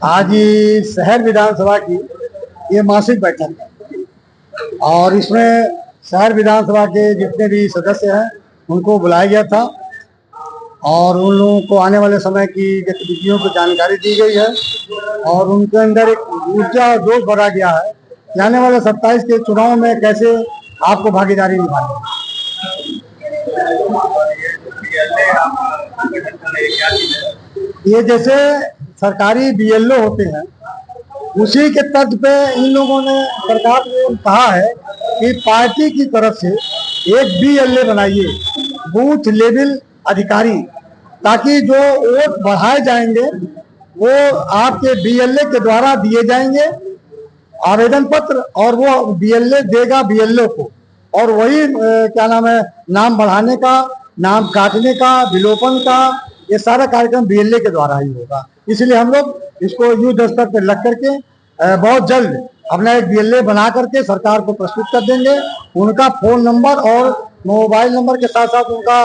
आज ये शहर विधानसभा की ये मासिक बैठक है और इसमें शहर विधानसभा के जितने भी सदस्य हैं उनको बुलाया गया था और उन लोगों को आने वाले समय की गतिविधियों की जानकारी दी गई है और उनके अंदर एक ऊर्जा और जोश भरा गया है कि आने वाले 27 के चुनाव में कैसे आपको भागीदारी निभानी है। ये जैसे सरकारी बीएलओ होते हैं उसी के तर्ज पे इन लोगों ने सरकार ने कहा है कि पार्टी की तरफ से एक बीएलए बनाइए, बूथ लेवल अधिकारी, ताकि जो वोट बढ़ाए जाएंगे वो आपके बीएलए के द्वारा दिए जाएंगे आवेदन पत्र और वो बीएलए देगा बीएलओ को और वही क्या नाम है नाम बढ़ाने का, नाम काटने का, विलोपन का, ये सारा कार्यक्रम बीएलए के द्वारा ही होगा। इसलिए हम लोग इसको युद्ध स्तर पर लग करके बहुत जल्द अपना एक बीएलए बना करके सरकार को प्रस्तुत कर देंगे। उनका फोन नंबर और मोबाइल नंबर के साथ साथ उनका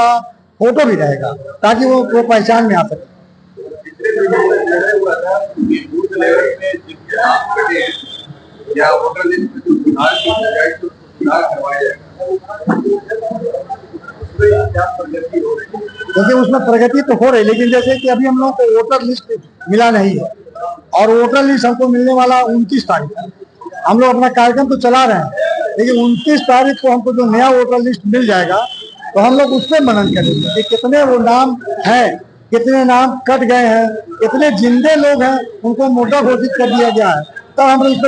फोटो भी रहेगा ताकि वो पहचान में आ सके। देखिए उसमें प्रगति तो हो रही, लेकिन जैसे कि अभी हम लोगों को वोटर लिस्ट मिला नहीं है और वोटर लिस्ट हमको मिलने वाला 29 तारीख है। हम लोग अपना कार्यक्रम तो चला रहे हैं, लेकिन 29 तारीख को हमको जो नया वोटर लिस्ट मिल जाएगा तो हम लोग उस पर मनन करेंगे कि कितने वो नाम हैं, कितने नाम कट गए हैं, कितने जिंदे लोग हैं उनको मुर्दा घोषित कर दिया गया है। तब हम लोग उस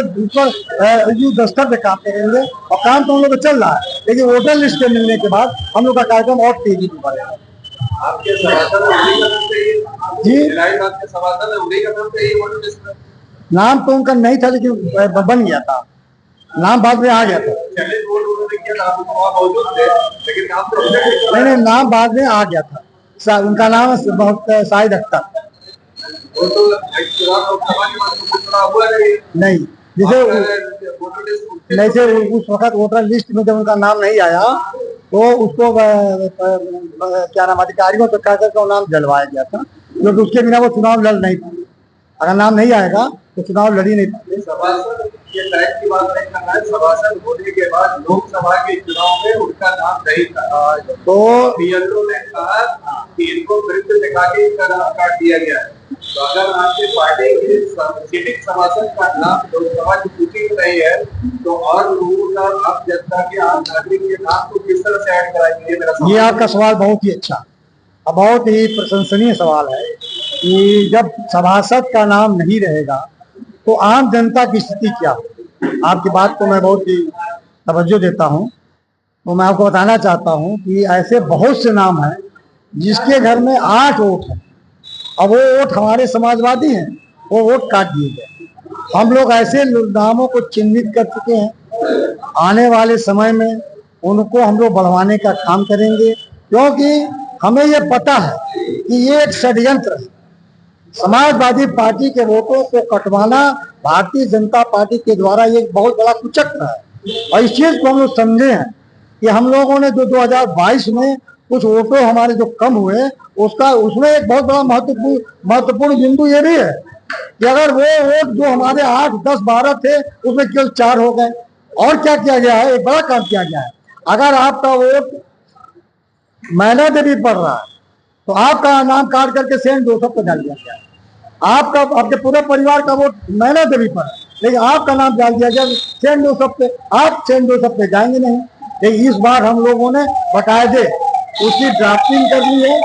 पर युद्ध स्तर पे काम करेंगे और काम तो हम लोग का चल रहा है, लेकिन वोटर लिस्ट के मिलने के बाद हम लोग का कार्यक्रम और तेजी से बढ़ेगा। आपके नाम तो उनका नहीं था लेकिन बन गया था, नाम बाद में आ गया था। नहीं, नाम बाद में आ गया था। उनका नाम बहुत शाहिद अख्तर नहीं, जैसे उस वक्त वोटर लिस्ट में जब उनका नाम नहीं आया तो उसको क्या नाम अधिकारियों को कह करके नाम जलवाया गया था, क्योंकि उसके बिना वो चुनाव लड़ नहीं पाते। अगर नाम नहीं आएगा तो चुनाव लड़ ही नहीं पाते। की बात नहीं करना है, सभासद होने के बाद लोकसभा के चुनाव में उनका नाम नहीं था तो बीएलओ ने कहा कि इनको वृत्त दिखा के इनका नाम काट दिया गया है। तो अगर आपकी पार्टी के सिटिंग सभासद का नाम लोकसभा की सूची में नहीं है तो और लोगों का आप जनता के आम नागरिक के नाम को किस तरह से ऐड कराएंगे? ये आपका सवाल बहुत ही अच्छा और बहुत ही प्रशंसनीय सवाल है कि जब सभासद का नाम नहीं रहेगा तो आम जनता की स्थिति क्या होगी। आपकी बात को मैं बहुत ही तवज्जो देता हूं, तो मैं आपको बताना चाहता हूं कि ऐसे बहुत से नाम हैं जिसके घर में 8 वोट हैं और वो वोट हमारे समाजवादी हैं, वो वोट काट दिए गए। हम लोग ऐसे नामों को चिन्हित कर चुके हैं, आने वाले समय में उनको हम लोग बढ़वाने का काम करेंगे, क्योंकि हमें ये पता है कि ये एक षड्यंत्र है। समाजवादी पार्टी के वोटों को कटवाना भारतीय जनता पार्टी के द्वारा ये बहुत बड़ा कुचक्र है और इस चीज को हम लोग समझे हैं कि हम लोगों ने जो 2022 में कुछ वोटों हमारे जो कम हुए उसमें एक बहुत बड़ा महत्वपूर्ण बिंदु ये भी है कि अगर वो वोट जो हमारे 8, 10, 12 थे उसमें केवल 4 हो गए। और क्या किया गया है, एक बड़ा काम किया गया है। अगर आपका वोट मैना देवी पड़ रहा है तो आपका नाम काट करके सेंट जोसेफ पे डाल दिया गया। आपके पूरे परिवार का वोट मैना देवी पर है, लेकिन आपका नाम डाल दिया गया सेंट जोसेफ पे। आप सेंट जोसेफ पे जाएंगे नहीं, लेकिन इस बार हम लोगों ने बाकायदे उसकी ड्राफ्टिंग कर ली है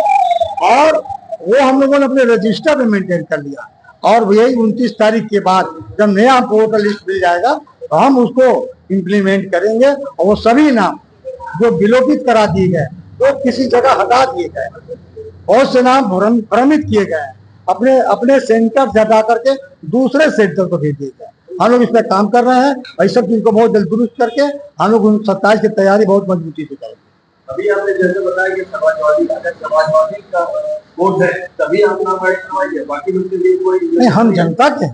और वो हम लोगों ने अपने रजिस्टर में मेंटेन कर लिया और यही 29 तारीख के बाद जब नया वोटर लिस्ट मिल जाएगा तो हम उसको इम्प्लीमेंट करेंगे और वो सभी नाम जो विलोपित करा दिए गए, वो किसी जगह हटा दिए गए, बहुत से नाम भ्रमित किए गए, अपने सेंटर से हटा करके दूसरे सेंटर को भेज दिए गए। हम लोग इस पर काम कर रहे हैं और इस सब चीज को बहुत जल्द दुरुस्त करके हम लोग 27 की तैयारी बहुत मजबूती से करेंगे। अभी आपने जैसे बताया कि समाजवादी का वोट है तभी आप नाम ऐड करवाइए, बाकी लोग के लिए कोई नहीं। हम जनता के,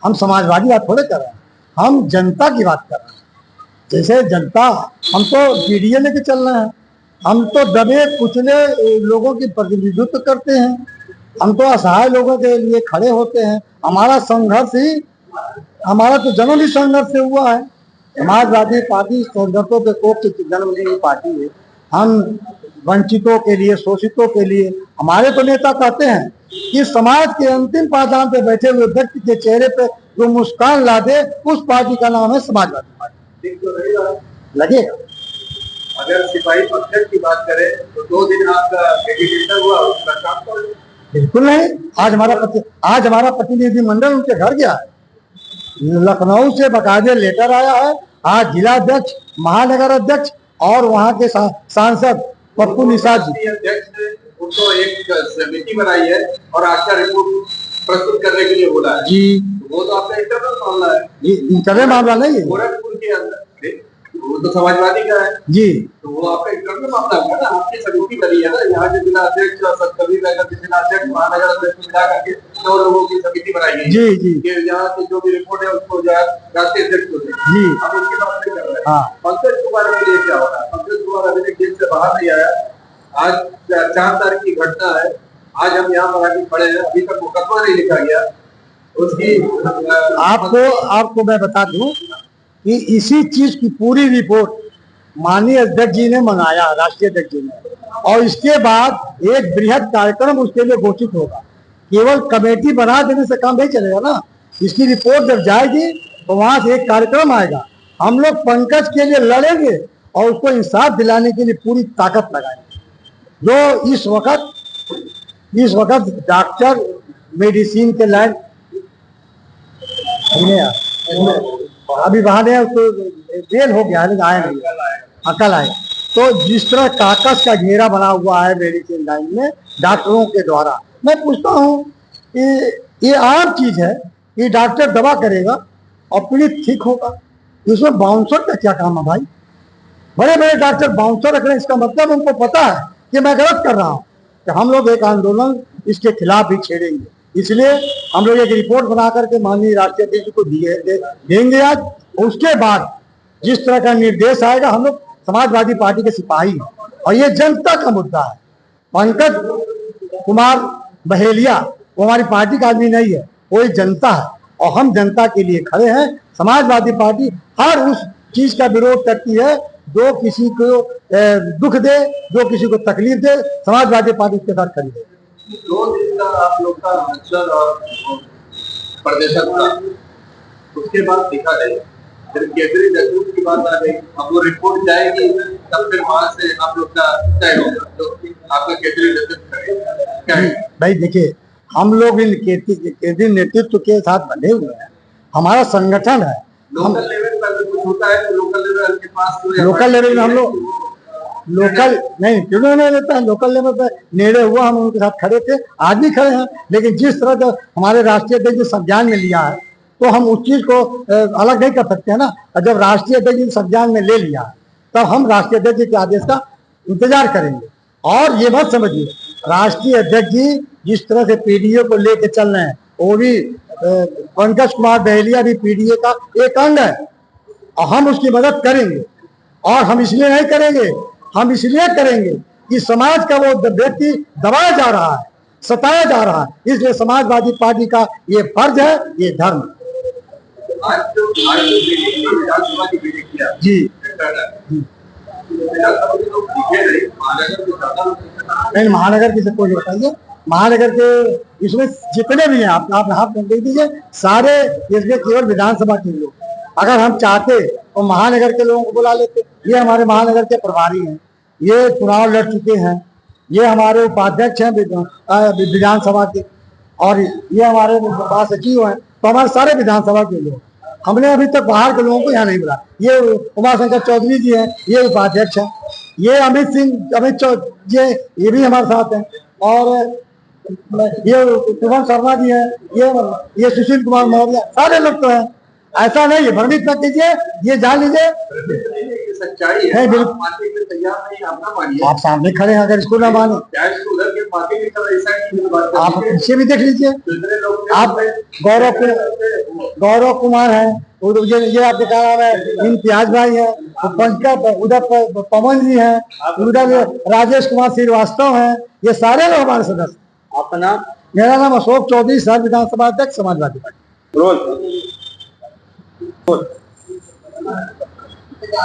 हम समाजवादी बात थोड़े कर रहे हैं, हम जनता की बात कर रहे हैं। जैसे जनता, हम तो पीडीए लेके चल रहे हैं, हम तो दबे कुचले लोगों की प्रतिनिधित्व करते हैं। हम तो असहाय लोगों के लिए खड़े होते हैं। हमारा संघर्ष ही, हमारा तो जन्म ही संघर्ष से हुआ है। समाजवादी पार्टी संघर्षों के कोख से जन्म ली हुई पार्टी है। हम वंचितों के लिए, शोषितों के लिए, हमारे तो नेता कहते हैं कि समाज के अंतिम पायदान पे बैठे हुए व्यक्ति के चेहरे पे जो मुस्कान ला दे, उस पार्टी का नाम है समाजवादी पार्टी। ठीक तो नहीं रहा। लगेगा। अगर सिपाही पक्षक की बात करें तो 2 दिन आपका वेरिफिकेशन हुआ, उसका काम करो। बिल्कुल नहीं। आज हमारा प्रतिनिधिमंडल उनके घर गया है। लखनऊ से बकायदे लेटर आया है। आज जिला अध्यक्ष, महानगर अध्यक्ष और वहाँ के सांसद पप्पू निषाद जी, अध्यक्ष ने उनको एक समिति बनाई है और आपका रिपोर्ट प्रस्तुत करने के लिए बोला है जी। वो तो आपका इंटरनल मामला है। इंटरनल मामला नहीं है, गोरखपुर के अंदर वो तो समाजवादी का है जी। तो वो आपका इंटरनल मामला है ना। आपकी समिति करी है ना, यहाँ के जिला अध्यक्ष और सभी नगर के जिला अध्यक्ष, महानगर अध्यक्ष मिला करके 2 लोगों की समिति बनाई गई जी जी कि यहाँ की जो भी रिपोर्ट है उसको जो है राष्ट्रीय अध्यक्ष को दें। जी। अब उसकी बात नहीं कर रहे हैं। हाँ। पंकज कुमार के लिए क्या हो रहा है? पंकज कुमार अभी तक जेल से बाहर नहीं आया। आज 4 तारीख की घटना है। आज हम यहाँ पर आके खड़े हैं, अभी तक मुकदमा नहीं लिखा गया उसकी। आपको मैं बता दूं कि इसी चीज की पूरी रिपोर्ट माननीय अध्यक्ष जी ने मंगाया, राष्ट्रीय अध्यक्ष जी ने, और इसके बाद एक बृहद कार्यक्रम उसके लिए घोषित होगा। केवल कमेटी बना देने से काम नहीं चलेगा ना। इसकी रिपोर्ट जब जाएगी तो वहां से एक कार्यक्रम आएगा। हम लोग पंकज के लिए लड़ेंगे और उसको इंसाफ दिलाने के लिए पूरी ताकत लगाएंगे। जो इस वक्त डॉक्टर मेडिसिन के लायक अभी वहां है, उसको जेल हो गया लेकिन आया नहीं, अकल आए। तो जिस तरह काकस का घेरा बना हुआ है मेडिसिन लाइन में डॉक्टरों के द्वारा, मैं पूछता हूँ कि ये आम चीज है कि डॉक्टर दवा करेगा और पीड़ित ठीक होगा। इसमें बाउंसर का क्या काम है भाई? बड़े बड़े डॉक्टर बाउंसर रख रहे हैं, इसका मतलब उनको पता है कि मैं गलत कर रहा हूँ। कि हम लोग एक आंदोलन इसके खिलाफ भी छेड़ेंगे। इसलिए हम लोग एक रिपोर्ट बना करके माननीय राष्ट्रीय अध्यक्ष को देंगे आज। उसके बाद जिस तरह का निर्देश आएगा, हम लोग समाजवादी पार्टी के सिपाही हैं और ये जनता का मुद्दा है। पंकज कुमार बहेलिया वो हमारी पार्टी का आदमी नहीं है, वो एक जनता है और हम जनता के लिए खड़े हैं। समाजवादी पार्टी हर उस चीज का विरोध करती है जो किसी को दुख दे, जो किसी को तकलीफ दे, समाजवादी पार्टी उसके साथ खड़ी है। 2 दिन का आप लोग का अनशन और प्रदर्शन था, उसके बाद दिखा नहीं, फिर केंद्रीय नेतृत्व की बात आ गई। अब वो रिपोर्ट जाएगी तब फिर वहां से आप लोग का तय होगा तो आपका केंद्रीय नेतृत्व करेगा क्या है? भाई देखिए, हम लोग इन केंद्रीय नेतृत्व के साथ बंधे हुए हैं। हमारा संगठन है। लोकल लेवल पर कुछ होता है तो लोकल लेवल के पास लोकल लेवल में हम लोग लोकल नहीं क्यों नहीं लेता है। लोकल लेवल पर निर्णय हुआ, हम उनके साथ खड़े थे, आज भी खड़े हैं। लेकिन जिस तरह का हमारे राष्ट्रीय अध्यक्ष ने संज्ञान में लिया है तो हम उस चीज को अलग नहीं कर सकते हैं ना। और जब राष्ट्रीय अध्यक्ष ने संज्ञान में ले लिया तब हम राष्ट्रीय अध्यक्ष के आदेश का इंतजार करेंगे। और ये मत समझिए, राष्ट्रीय अध्यक्ष जी जिस तरह से पीडीए को लेके चल रहे हैं, वो भी पंकज कुमार बहेलिया भी पीडीए का एक अंग है और हम उसकी मदद करेंगे। और हम इसलिए नहीं करेंगे, हम इसलिए करेंगे कि समाज का वो व्यक्ति दबाया जा रहा है, सताया जा रहा है। इसलिए समाजवादी पार्टी का ये फर्ज है, ये धर्म है। आज जो विधानसभा की मीटिंग किया जी नहीं, महानगर की सबको बताइए। महानगर के इसमें जितने भी हैं आप हाथ देख दीजिए, सारे इसमें केवल विधानसभा के लोग। अगर हम चाहते तो महानगर के लोगों को बुला लेते। ये हमारे महानगर के प्रभारी हैं, ये चुनाव लड़ चुके हैं, ये हमारे उपाध्यक्ष हैं विधानसभा के, और ये हमारे महासचिव हैं। तो हमारे सारे विधानसभा के लोग, हमने अभी तक बाहर के लोगों को यहाँ नहीं बुलाया। ये उमाशंकर चौधरी जी हैं, ये उपाध्यक्ष हैं। ये अमित ये भी हमारे साथ हैं। और ये सुमन शर्मा जी हैं, ये सुशील कुमार मौर्य, सारे लोग तो हैं। ऐसा नहीं है, भ्रमित मत कीजिए, ये जान लीजिए सच्चाई है। आप सामने खड़े हैं, अगर इसको ना माने आप पीछे भी देख लीजिए। आप गौरव कुमार हैं, ये आपके क्या नाम है, इम्तियाज भाई है, पंकज, उधर पवन जी हैं, उधर राजेश कुमार श्रीवास्तव हैं। ये सारे लोग हमारे सदस्य। आपका नाम? मेरा नाम अशोक चौधरी, शहर विधानसभा अध्यक्ष, समाजवादी पार्टी।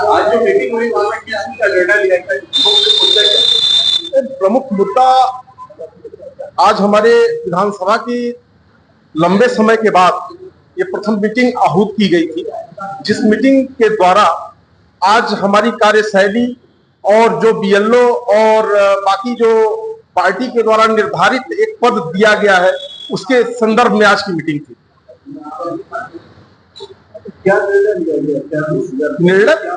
आज जो मीटिंग हुई वहां में किस चीज का निर्णय लिया गया, मुख्य मुद्दे क्या? प्रमुख मुद्दा आज हमारे विधानसभा की लंबे समय के बाद ये प्रथम मीटिंग आहूत की गई थी, जिस मीटिंग के द्वारा आज हमारी कार्यशैली और जो बीएलओ और बाकी जो पार्टी के द्वारा निर्धारित एक पद दिया गया है उसके संदर्भ में आज की मीटिंग थी। क्या निर्णय लिया गया?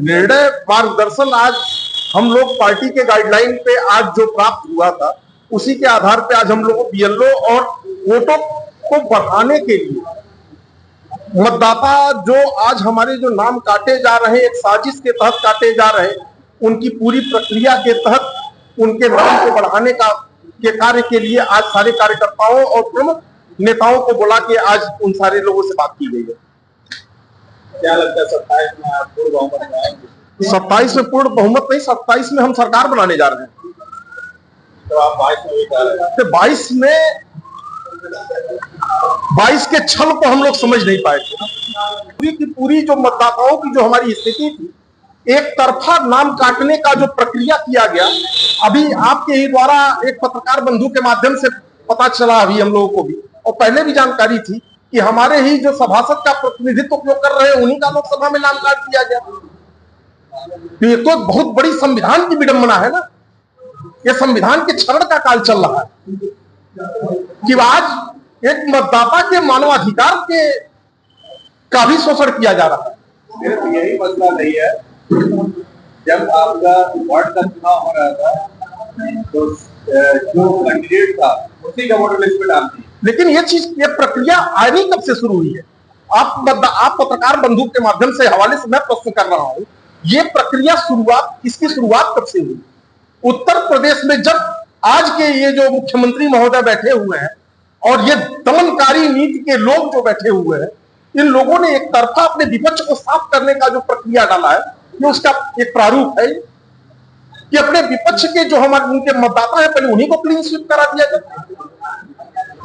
निर्णय मार्गदर्शन आज हम लोग पार्टी के गाइडलाइन पे आज जो प्राप्त हुआ था उसी के आधार पे आज हम लोग बीएलओ और वोटों को बढ़ाने के लिए मतदाता जो आज हमारे जो नाम काटे जा रहे हैं, एक साजिश के तहत काटे जा रहे हैं, उनकी पूरी प्रक्रिया के तहत उनके नाम को बढ़ाने के कार्य के लिए आज सारे कार्यकर्ताओं और प्रमुख नेताओं को बुला के आज उन सारे लोगों से बात की गई है। क्या लगता है 27 में आप पूर्ण बहुमत में आएंगे? 27 में पूर्ण बहुमत नहीं, 27 में हम सरकार बनाने जा रहे हैं। तो आप 22 में भी जा रहे हैं? तो 22 के छल को हम लोग समझ नहीं पाए थे। पूरी की पूरी जो मतदाताओं की जो हमारी स्थिति थी, एक तरफा नाम काटने का जो प्रक्रिया किया गया, अभी आपके ही द्वारा एक पत्रकार बंधु के माध्यम से पता चला, अभी हम लोगों को भी और पहले भी जानकारी थी कि हमारे ही जो सभासद का प्रतिनिधित्व उपयोग कर रहे हैं उन्हीं का लोकसभा में नाम काट दिया गया। तो ये तो बहुत बड़ी संविधान की विडंबना है ना, ये संविधान के क्षरण का काल चल रहा है कि आज एक मतदाता के मानवाधिकार के का भी शोषण किया जा रहा है। सिर्फ यही मसला नहीं है, जब आपका वार्ड का चुनाव हो रहा था तो जो कैंडिडेट था उसी का वोटर लिस्ट में डाल दिया। लेकिन ये प्रक्रिया आनी कब से शुरू हुई है? आप पत्रकार बंधु के माध्यम से हवाले से मैं प्रश्न कर रहा हूं, ये प्रक्रिया इसकी शुरुआत कब से हुई? उत्तर प्रदेश में जब आज के ये जो मुख्यमंत्री महोदय बैठे हुए हैं और ये दमनकारी नीति के लोग जो बैठे हुए हैं, इन लोगों ने एक तरफा अपने विपक्ष को साफ करने का जो प्रक्रिया डाला है, ये उसका एक प्रारूप है कि अपने विपक्ष के जो हमारे उनके मतदाता है पहले उन्हीं को क्लीन स्वीप करा दिया जाए।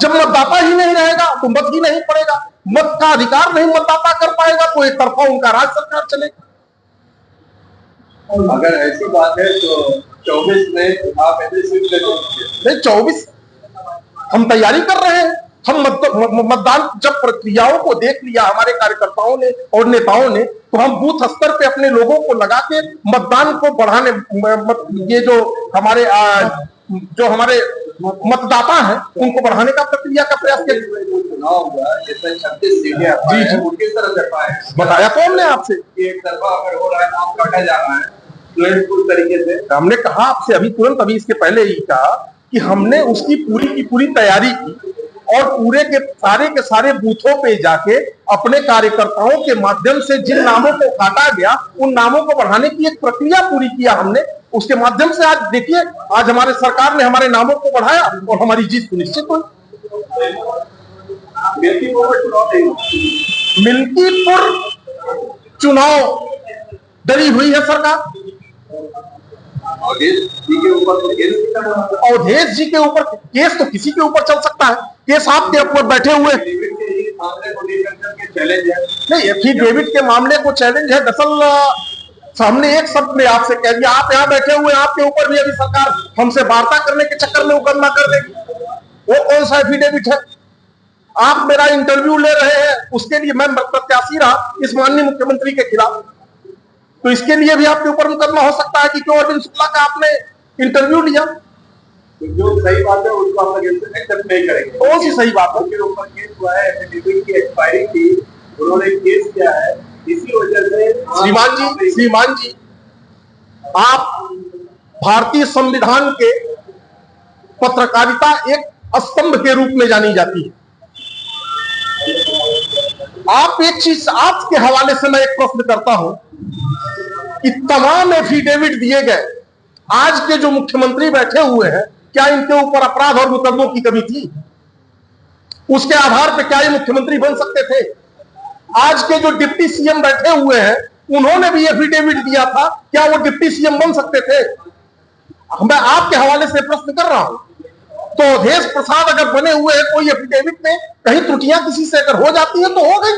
जब मतदाता ही नहीं रहेगा तो मत ही नहीं पड़ेगा, मत का अधिकार नहीं मतदाता कर पाएगा तो एक तरफा उनका राज्य सरकार चलेगा। अगर ऐसी बात है तो 24 में आप ऐसे स्वीप नहीं, 24 हम तैयारी कर रहे हैं। हम मतदान जब प्रक्रियाओं को देख लिया हमारे कार्यकर्ताओं ने और नेताओं ने, तो हम बूथ स्तर पे अपने लोगों को लगा के मतदान को बढ़ाने, ये जो हमारे मतदाता हैं उनको बढ़ाने का प्रक्रिया का प्रयास किया। चुनाव हुआ जिसमें 36 सीटें उनकी तरफ से पाए, बताया तो हमने आपसे एक तरफा अगर हो रहा है नाम काटा जा रहा है तरीके से। हमने कहा आपसे अभी इसके पहले ही कहा कि हमने उसकी पूरी की पूरी तैयारी की और पूरे के सारे बूथों पे जाके अपने कार्यकर्ताओं के माध्यम से जिन नामों को काटा गया उन नामों को बढ़ाने की एक प्रक्रिया पूरी किया हमने। उसके माध्यम से आज देखिए, आज हमारे सरकार ने हमारे नामों को बढ़ाया और हमारी जीत सुनिश्चित हुई। मिल्कीपुर चुनाव डरी हुई है सरकार। अवधेश जी के ऊपर केस तो किसी के ऊपर चल सकता है, केस आपके ऊपर बैठे हुए नहीं, एफिडेविट के मामले को चैलेंज है। दरअसल हमने एक शब्द में आपसे कह दिया, आप यहाँ बैठे हुए आपके ऊपर भी अभी सरकार हमसे वार्ता करने के चक्कर में मुकदमा कर देगी। वो कौन सा एफिडेविट है? आप मेरा इंटरव्यू ले रहे हैं, उसके लिए मैं प्रत्याशी रहा इस माननीय मुख्यमंत्री के खिलाफ, तो इसके लिए भी आपके ऊपर मुकदमा हो सकता है कि क्यों अरविंद शुक्ला का आपने इंटरव्यू लिया। जो सही बात है उसको आप लोग एक्सेप्ट नहीं करेंगे। कौन सी सही बात है? उनके ऊपर केस हुआ है, एफिडेविट की एक्सपायरी थी, उन्होंने केस किया है, इसी वजह से श्रीमान जी आप भारतीय संविधान के पत्रकारिता एक स्तंभ के रूप में जानी जाती है। आप एक चीज आज के हवाले से मैं एक प्रश्न करता हूं कि तमाम एफिडेविट दिए गए आज के जो मुख्यमंत्री बैठे हुए हैं, क्या इनके ऊपर अपराध और मुकदमों की कमी थी? उसके आधार पर क्या ये मुख्यमंत्री बन सकते थे? आज के जो डिप्टी सीएम बैठे हुए हैं उन्होंने भी एफिडेविट दिया था, क्या वो डिप्टी सीएम बन सकते थे? मैं आपके हवाले से प्रश्न कर रहा हूं। तो अवधेश प्रसाद अगर बने हुए हैं कोई एफिडेविट में कहीं त्रुटियां किसी से अगर हो जाती है तो हो गई।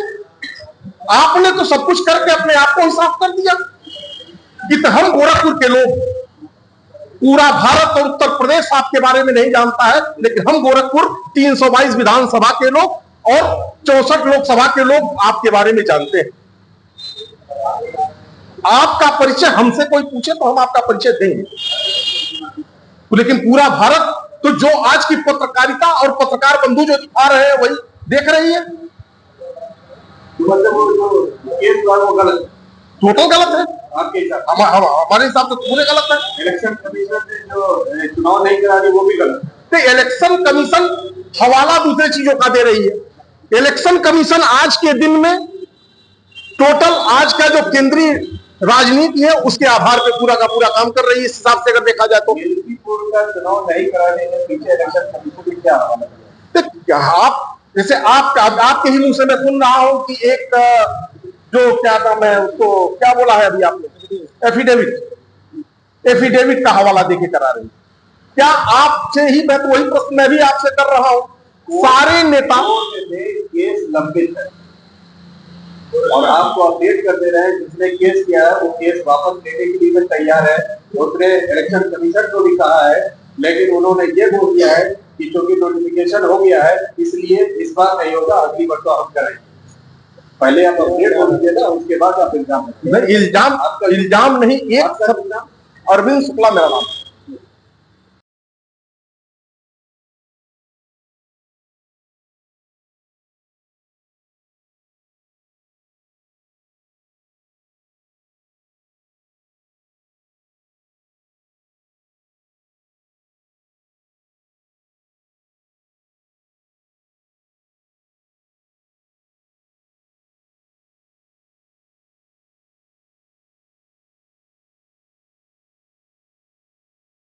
आपने तो सब कुछ करके अपने आप को ही साफ कर दिया कि तो हम गोरखपुर के लोग, पूरा भारत और उत्तर प्रदेश आपके बारे में नहीं जानता है, लेकिन हम गोरखपुर 322 विधानसभा के लोग और 64 लोकसभा के लोग आपके बारे में जानते हैं। आपका परिचय हमसे कोई पूछे तो हम आपका परिचय देंगे, लेकिन पूरा भारत तो जो आज की पत्रकारिता और पत्रकार बंधु जो दिखा रहे हैं वही देख रही है। मतलब वो केस वो गलत, टोटल गलत है आपके हिसाब हमारे हिसाब से पूरे गलत है। इलेक्शन कमीशन ने जो चुनाव नहीं करा रही वो भी गलत है। तो इलेक्शन कमीशन हवाला दूसरे चीजों का दे रही है। इलेक्शन कमीशन आज के दिन में टोटल आज का जो केंद्रीय राजनीति है उसके आधार पे पूरा का पूरा काम कर रही है। इस हिसाब से अगर देखा जाए तो मिर्जापुर का चुनाव नहीं कराने के पीछे इलेक्शन कमीशन की क्या हवाला है? आप जैसे आपके ही मुंह से मैं सुन रहा हूं कि एक जो क्या नाम है उसको क्या बोला है अभी आपने, एफिडेविट का हवाला देके करा रही है। क्या आपसे ही मैं तो वही प्रश्न मैं भी आपसे कर रहा हूं, सारे नेता केस लंबित है और आपको अपडेट कर दे रहे हैं जिसने केस किया है वो केस वापस लेने के लिए मैं तैयार है। उसने इलेक्शन कमीशन को भी कहा है, लेकिन उन्होंने ये बोल दिया है कि क्योंकि नोटिफिकेशन हो गया है इसलिए इस बार नहीं होगा, अगली बार तो हम करेंगे। पहले आप अपडेट कर दीजिए ना, उसके बाद आप इल्जाम इल्जाम नहीं, एक अरविंद शुक्ला मेरा नाम।